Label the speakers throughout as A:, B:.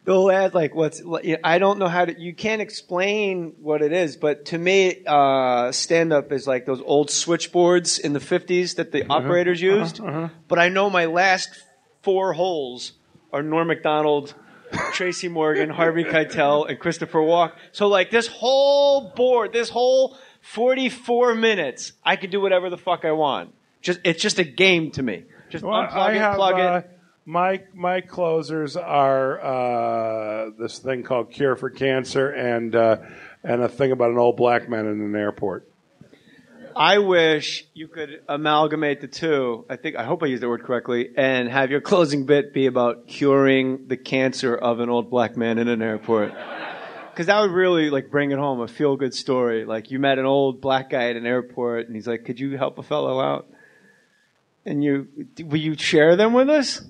A: They'll add I don't know how to. You can't explain what it is, but to me, stand up is like those old switchboards in the 50s that the operators used. But I know my last 4 holes are Norm Macdonald, Tracy Morgan, Harvey Keitel, and Christopher Walken. So like this whole board, this whole 44 minutes, I could do whatever the fuck I want. It's just a game to me. Just unplug it, plug it.
B: My closers are this thing called Cure for Cancer and a thing about an old black man in an airport.
A: I wish you could amalgamate the two. I hope I used the word correctly, and have your closing bit be about curing the cancer of an old black man in an airport. Because that would really bring it home, a feel-good story. Like you met an old black guy at an airport, and he's like, "Could you help a fellow out?" And will you share them with us?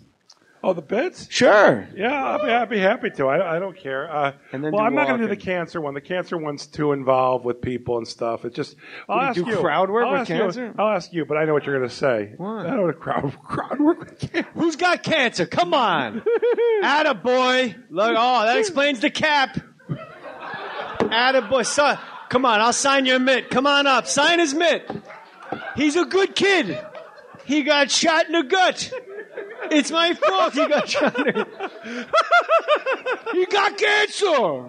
B: Oh, the bits?
A: Sure.
B: Yeah, I'll be happy to. I don't care. I'm not going to do the cancer one. The cancer one's too involved with people and stuff. It's just. I'll ask you.
A: Crowd work with cancer?
B: I'll ask you, but I know what you're going to say.
A: What?
B: I don't want to crowd work with cancer.
A: Who's got cancer? Come on. Attaboy. Look, that explains the cap. Attaboy. Son, come on, I'll sign your mitt. Come on up. Sign his mitt. He's a good kid. He got shot in the gut. It's my fault he got shot in the gut. He got cancer.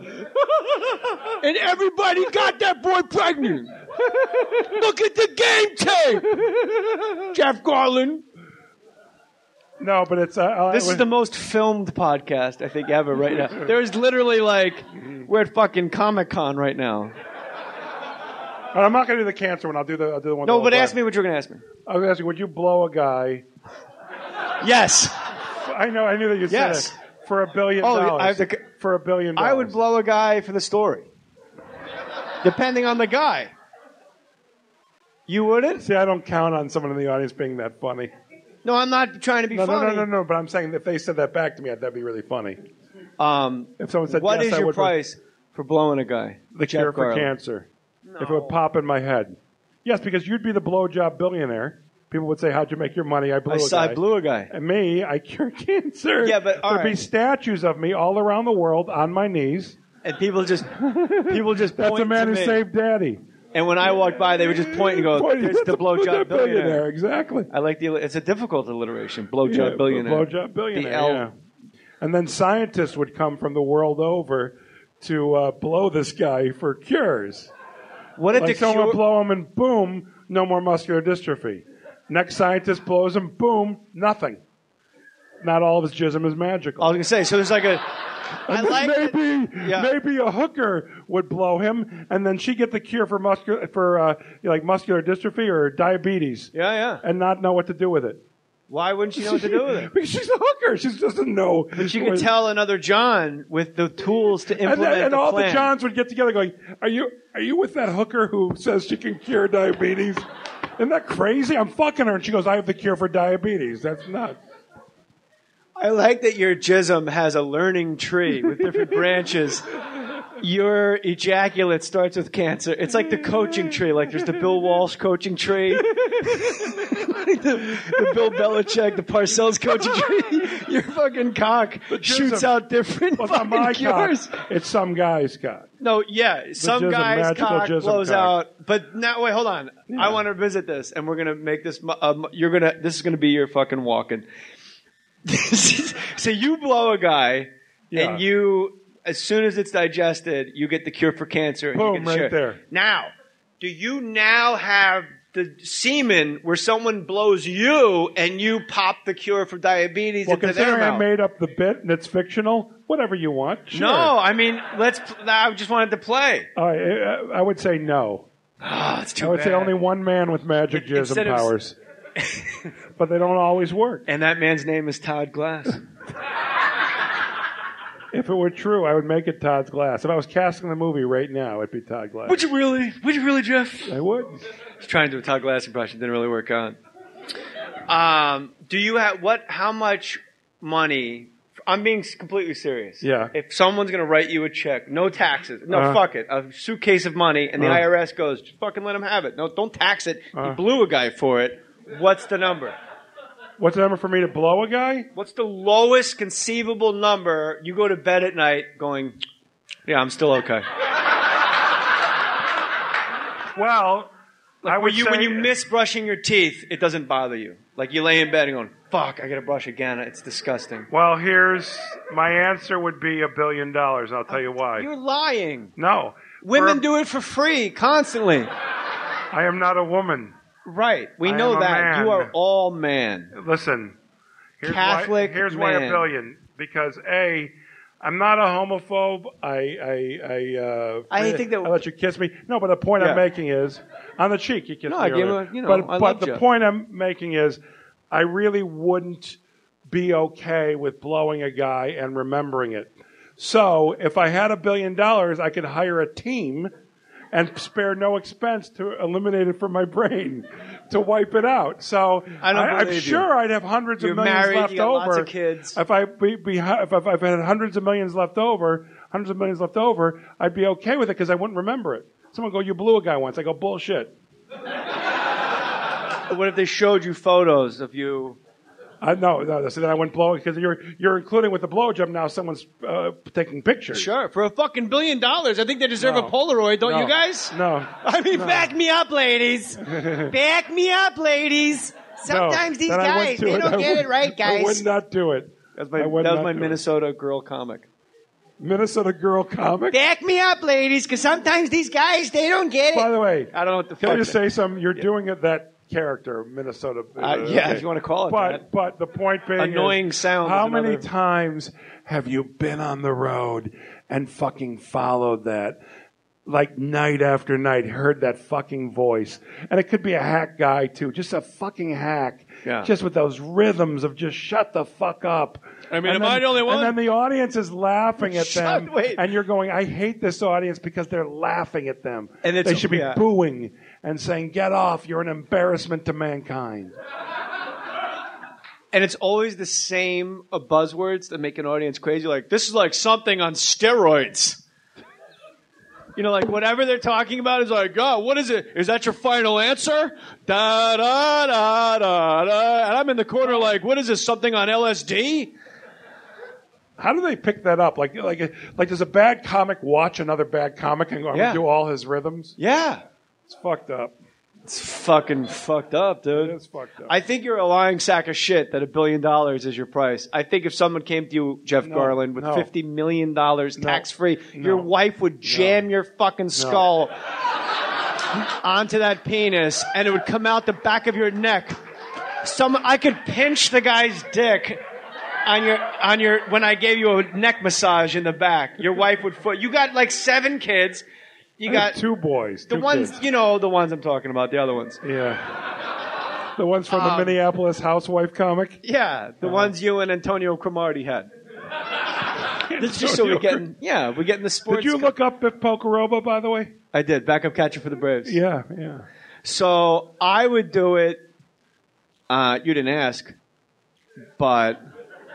A: And everybody got that boy pregnant. Look at the game tape. Jeff Garlin.
B: No, but it's...
A: this is the most filmed podcast, I think, ever right now. There's literally we're at fucking Comic-Con right now.
B: I'm not going to do the cancer one. I'll do the one.
A: No, but ask me what you're going to ask me.
B: I was asking, would you blow a guy?
A: Yes.
B: I knew that you'd say it. For $1 billion. For $1 billion.
A: I would blow a guy for the story. Depending on the guy. You wouldn't?
B: See, I don't count on someone in the audience being that funny.
A: No, I'm not trying to be funny.
B: No, but I'm saying if they said that back to me, that'd be really funny.
A: If
B: someone said,
A: what
B: yes,
A: is your price for blowing a guy?
B: The cure for cancer.
A: No.
B: If it would pop in my head. Yes, because you'd be the blowjob billionaire. People would say, how'd you make your money? I blew a guy. And me, I cure cancer.
A: Yeah, but
B: there'd be statues of me all around the world on my knees.
A: And people just point
B: That's a man who saved Daddy.
A: And when I walk by, they would just point and go, "There's the blowjob billionaire."
B: Exactly.
A: I like it's a difficult alliteration. Blowjob billionaire.
B: Blowjob billionaire. Yeah. And then scientists would come from the world over to blow this guy for cures.
A: What if
B: someone would blow him and boom, no more muscular dystrophy. Next scientist blows him, boom, nothing. Not all of his jism is magical.
A: I was going to say, so there's
B: maybe a hooker would blow him, and then she get the cure for muscular dystrophy or diabetes.
A: Yeah.
B: And not know what to do with it.
A: Why wouldn't she know what to do with it?
B: Because she's a hooker. She doesn't know.
A: But she could tell another John with the tools to implement
B: and all
A: plan.
B: the Johns would get together going, Are you with that hooker who says she can cure diabetes? Isn't that crazy? I'm fucking her. And she goes, I have the cure for diabetes. That's nuts.
A: I like that your jism has a learning tree with different branches. Your ejaculate starts with cancer. It's like the coaching tree. Like there's the Bill Walsh coaching tree. the Bill Belichick, the Parcells coaching tree. Your fucking cock shoots out different fucking cures.
B: Cock, it's some guy's cock.
A: No, yeah. Some guy's cock blows out. But now, wait, hold on. Yeah. I want to visit this, and we're going to make this, this is going to be your fucking walk-in. So you blow a guy, and you, as soon as it's digested, you get the cure for cancer. And
B: boom,
A: you can
B: right
A: share.
B: there.
A: Now, do you now have the semen where someone blows you and you pop the cure for diabetes into their mouth?
B: Well, considering I made up the bit and it's fictional, whatever you want. Sure.
A: No, I mean, I just wanted to play.
B: I would say no.
A: Oh, it's too bad.
B: I would say only one man with magic jism powers. But they don't always work.
A: And that man's name is Todd Glass.
B: If it were true, I would make it Todd Glass. If I was casting the movie right now, it'd be Todd Glass.
A: Would you really? Would you really, Jeff?
B: I would.
A: I was trying to do a Todd Glass impression. Didn't really work out. Do you have how much money? I'm being completely serious.
B: Yeah.
A: If someone's going to write you a check, no taxes. No, fuck it. A suitcase of money, and the IRS goes, just fucking let him have it. No, don't tax it. You blew a guy for it. What's the number?
B: What's the number for me to blow a guy?
A: What's the lowest conceivable number you go to bed at night going, yeah, I'm still okay?
B: Well,
A: like when you miss brushing your teeth, it doesn't bother you. Like you lay in bed and going, fuck, I gotta brush again. It's disgusting.
B: Well, here's my answer would be $1 billion. I'll tell you why.
A: You're lying.
B: No.
A: Women do it for free, constantly.
B: I am not a woman.
A: Right. We know that.
B: Man.
A: You are all man.
B: Listen. Here's
A: Catholic
B: Here's
A: man.
B: why $1 billion. Because A, I'm not a homophobe. I
A: think that.
B: I let you kiss me. No, but the point I'm making is, on the cheek you kiss me.
A: I give
B: earlier.
A: but
B: the point I'm making is, I really wouldn't be okay with blowing a guy and remembering it. So if I had $1 billion, I could hire a team and spare no expense to eliminate it from my brain, to wipe it out. So I'm sure I'd have hundreds of millions left
A: you got
B: over.
A: Lots of kids.
B: If I've had hundreds of millions left over, I'd be okay with it because I wouldn't remember it. Someone go, you blew a guy once. I go, bullshit.
A: What if they showed you photos of you?
B: No. So then I wouldn't blow it because you're including with the blowjob now. Someone's taking pictures.
A: Sure, for a fucking $1 billion, I think they deserve a Polaroid, don't you guys?
B: No.
A: I mean, back me up, ladies. Back me up, ladies. Sometimes these guys, they don't get it right, guys.
B: I would not do it.
A: That was my Minnesota girl comic.
B: Minnesota girl comic?
A: Back me up, ladies, because sometimes these guys, they don't get it.
B: By the way,
A: I don't know what the fuck.
B: Can I just say something? You're doing it that character, Minnesota.
A: If you want to call it that.
B: But the point being
A: annoying sound.
B: How many times have you been on the road and fucking followed that? Like night after night, heard that fucking voice. And it could be a hack guy too, just a fucking hack.
A: Yeah.
B: Just with those rhythms of just shut the fuck up.
A: I mean, am I the only one?
B: And then the audience is laughing at them.
A: Wait.
B: And you're going, I hate this audience because they're laughing at them.
A: And
B: they should be booing and saying, get off, you're an embarrassment to mankind.
A: And it's always the same buzzwords that make an audience crazy. Like, this is like something on steroids. You know, like whatever they're talking about is like, oh, what is it? Is that your final answer? Da da da da da. And I'm in the corner like, what is this? Something on LSD?
B: How do they pick that up? Like, does a bad comic watch another bad comic and go, I'm going to do all his rhythms?
A: Yeah.
B: It's fucked up.
A: It's fucking fucked up, dude.
B: It is fucked up.
A: I think you're a lying sack of shit that $1 billion is your price. I think if someone came to you, Jeff Garlin, with $50 million tax-free, your wife would jam your fucking skull onto that penis, and it would come out the back of your neck. I could pinch the guy's dick on your when I gave you a neck massage in the back. Your wife would you got like 7 kids. You got
B: 2 boys.
A: The ones,
B: kids.
A: You know, the ones I'm talking about, the other ones.
B: Yeah. The ones from the Minneapolis housewife comic?
A: Yeah, the ones you and Antonio Cromartie had. This is just so we're getting the sports.
B: Did you look up Biff Pocoroba, by the way?
A: I did. Backup catcher for the Braves.
B: Yeah.
A: So I would do it. You didn't ask, but...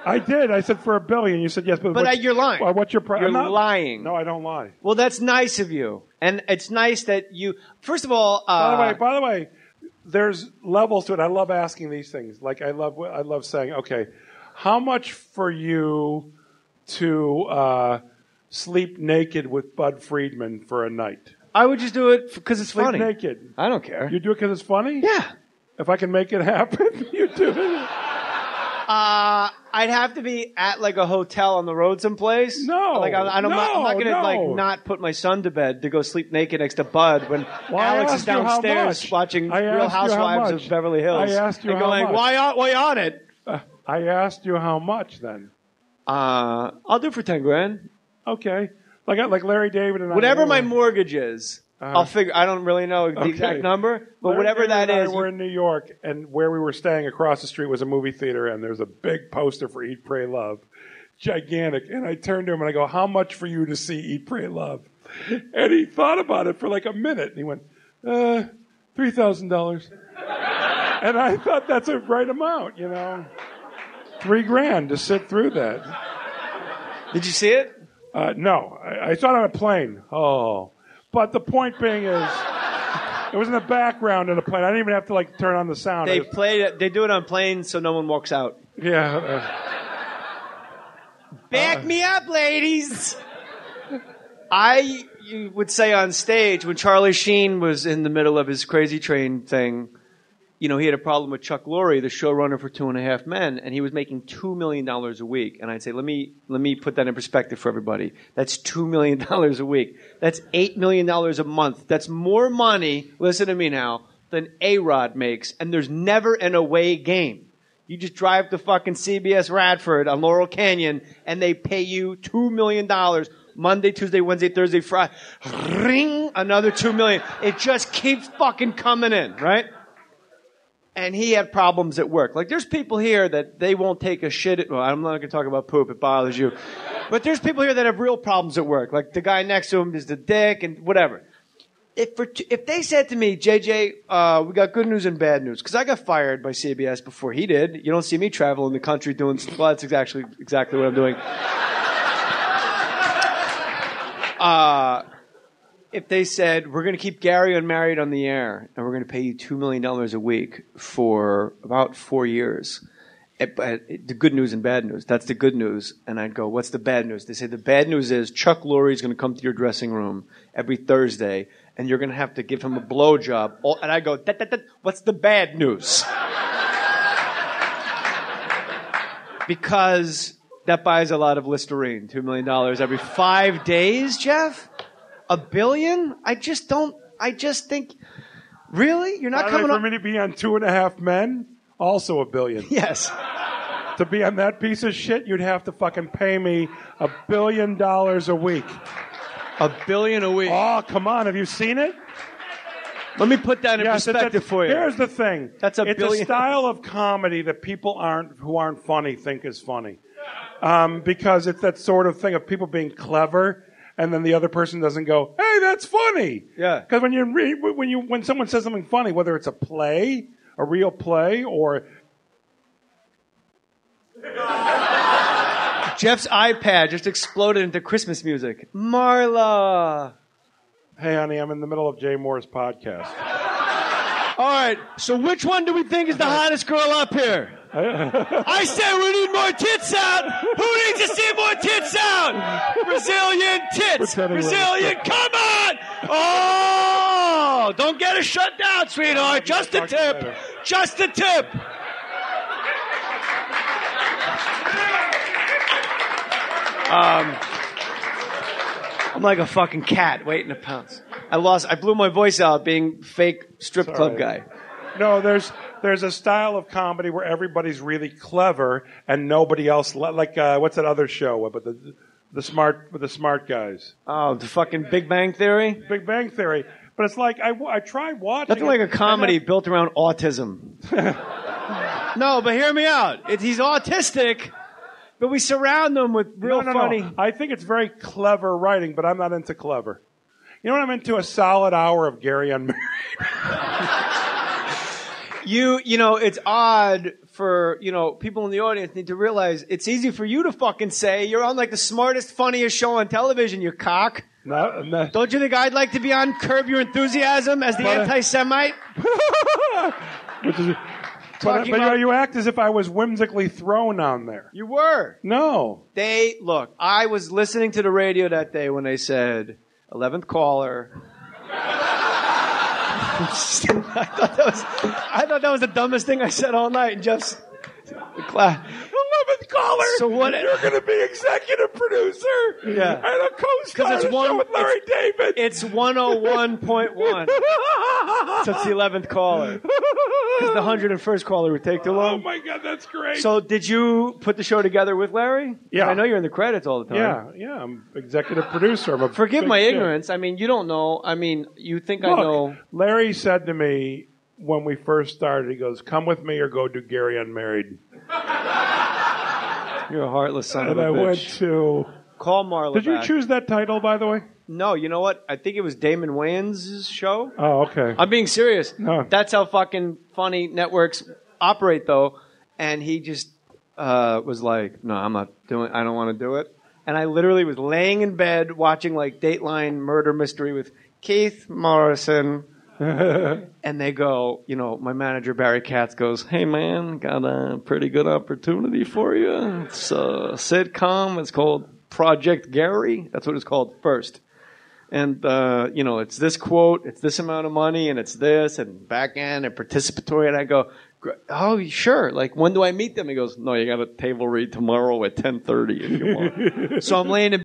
B: I did. I said for $1 billion. You said yes, but
A: you're lying.
B: What's your price?
A: You're lying.
B: No, I don't lie.
A: Well, that's nice of you, and it's nice that you. First of all,
B: by the way, there's levels to it. I love asking these things. Like I love saying, okay, how much for you to sleep naked with Bud Friedman for a night?
A: I would just do it because it's funny.
B: Sleep naked.
A: I don't care.
B: You do it because it's funny?
A: Yeah.
B: If I can make it happen, you do it.
A: I'd have to be at like a hotel on the road someplace.
B: No,
A: like I'm not going to like not put my son to bed to go sleep naked next to Bud when Alex is downstairs watching Real Housewives of Beverly Hills.
B: I asked you
A: and
B: how
A: going,
B: much.
A: Why on it?
B: I asked you how much then.
A: I'll do it for $10,000.
B: Okay, like Larry David and
A: whatever my mortgage is. I'll figure. I don't really know the exact number, but
B: Larry
A: whatever
B: David
A: that
B: and
A: is.
B: We're in New York, and where we were staying across the street was a movie theater, and there's a big poster for Eat, Pray, Love, gigantic. And I turned to him and I go, "How much for you to see Eat, Pray, Love?" And he thought about it for like a minute, and he went, $3,000. And I thought that's a right amount, you know, $3,000 to sit through that.
A: Did you see it?
B: No, I saw it on a plane. Oh. But the point being is, It was in the background in a plane. I didn't even have to like turn on the sound.
A: They play it. They do it on planes so no one walks out.
B: Yeah.
A: Back me up, ladies. You would say on stage when Charlie Sheen was in the middle of his Crazy Train thing, he had a problem with Chuck Lorre, the showrunner for 2.5 Men, and he was making $2 million a week. And I'd say, let me put that in perspective for everybody. That's $2 million a week. That's $8 million a month. That's more money, listen to me now, than A-Rod makes. And there's never an away game. You just drive to fucking CBS Radford on Laurel Canyon, and they pay you $2 million Monday, Tuesday, Wednesday, Thursday, Friday. Ring, another $2 million. It just keeps fucking coming in, right? And he had problems at work. Like, there's people here that they won't take a shit. Well, I'm not going to talk about poop. It bothers you. But there's people here that have real problems at work. Like, the guy next to him is the dick and whatever. If they said to me, JJ, we got good news and bad news, because I got fired by CBS before he did. You don't see me traveling the country doing, well, that's exactly what I'm doing. If they said, we're going to keep Gary Unmarried on the air, and we're going to pay you $2 million a week for about 4 years, the good news and bad news, that's the good news. And I'd go, what's the bad news? They say, the bad news is Chuck Lorre is going to come to your dressing room every Thursday, and you're going to have to give him a blowjob. And I go, what's the bad news? Because that buys a lot of Listerine, $2 million every 5 days, Jeff? $1 billion? I just think, really? You're not coming up?
B: For me to be on 2.5 Men, also $1 billion.
A: Yes.
B: To be on that piece of shit, you'd have to fucking pay me $1 billion a week.
A: $1 billion a week?
B: Oh, come on. Have you seen it?
A: Let me put that in perspective for you.
B: Here's the thing.
A: That's $1 billion.
B: It's a style of comedy that people who aren't funny think is funny. Because it's that sort of thing of people being clever, and then the other person doesn't go, "Hey, that's funny."
A: Yeah.
B: Because when someone says something funny, whether it's a play, a real play, or
A: Jeff's iPad just exploded into Christmas music. Marla.
B: Hey, honey, I'm in the middle of Jay Mohr's podcast.
A: All right, so which one do we think is the hottest girl up here? I said we need more tits out. Who needs to see more tits out? Brazilian tits. Brazilian, come on. Oh, don't get us shut down, sweetheart. Just a tip. Just a tip. I'm like a fucking cat waiting to pounce. I blew my voice out being fake strip club guy.
B: No, there's a style of comedy where everybody's really clever and nobody else. Like what's that other show about the smart guys?
A: Oh, the fucking Big Bang Theory.
B: Big Bang Theory. But it's like I tried watching.
A: Nothing like a comedy built around autism. No, but hear me out. He's autistic. But we surround them with real funny.
B: No. I think it's very clever writing, but I'm not into clever. You know what I'm into? A solid hour of Gary Unmarried.
A: You know, it's odd for, people in the audience need to realize it's easy for you to fucking say you're on like the smartest, funniest show on television, you cock.
B: No.
A: Don't you think I'd like to be on Curb Your Enthusiasm as the anti-Semite?
B: But you act as if I was whimsically thrown on there.
A: You were.
B: No.
A: Look, I was listening to the radio that day when they said, 11th caller. I thought that was the dumbest thing I said all night. And Jeff's the class.
B: 11th caller.
A: So what?
B: You're going to be executive producer.
A: Yeah.
B: And a co-star show with Larry David.
A: It's 101.1. So it's the 11th caller. Because the 101st caller would take too long.
B: Oh my God, that's great.
A: So did you put the show together with Larry?
B: Yeah.
A: I know you're in the credits all the time.
B: Yeah. I'm executive producer.
A: Forgive my ignorance. I mean, you don't know. I mean, you think I know.
B: Larry said to me when we first started, he goes, "Come with me or go do Gary Unmarried."
A: You're a heartless son of a bitch.
B: And I went to...
A: Call Marla
B: Did you
A: back.
B: choose that title, by the way?
A: No, you know what? I think it was Damon Wayans' show.
B: Oh, okay.
A: I'm being serious.
B: No.
A: That's how fucking funny networks operate, though. And he just was like, no, I don't want to do it. And I literally was laying in bed watching like Dateline Murder Mystery with Keith Morrison And they go, my manager, Barry Katz, goes, hey, man, got a pretty good opportunity for you. It's a sitcom. It's called Project Gary. That's what it's called first. And, it's this quote, it's this amount of money, and it's this, and back end, and participatory. And I go, oh, sure. Like, when do I meet them? He goes, no, you got a table read tomorrow at 10:30 if you want. So I'm laying in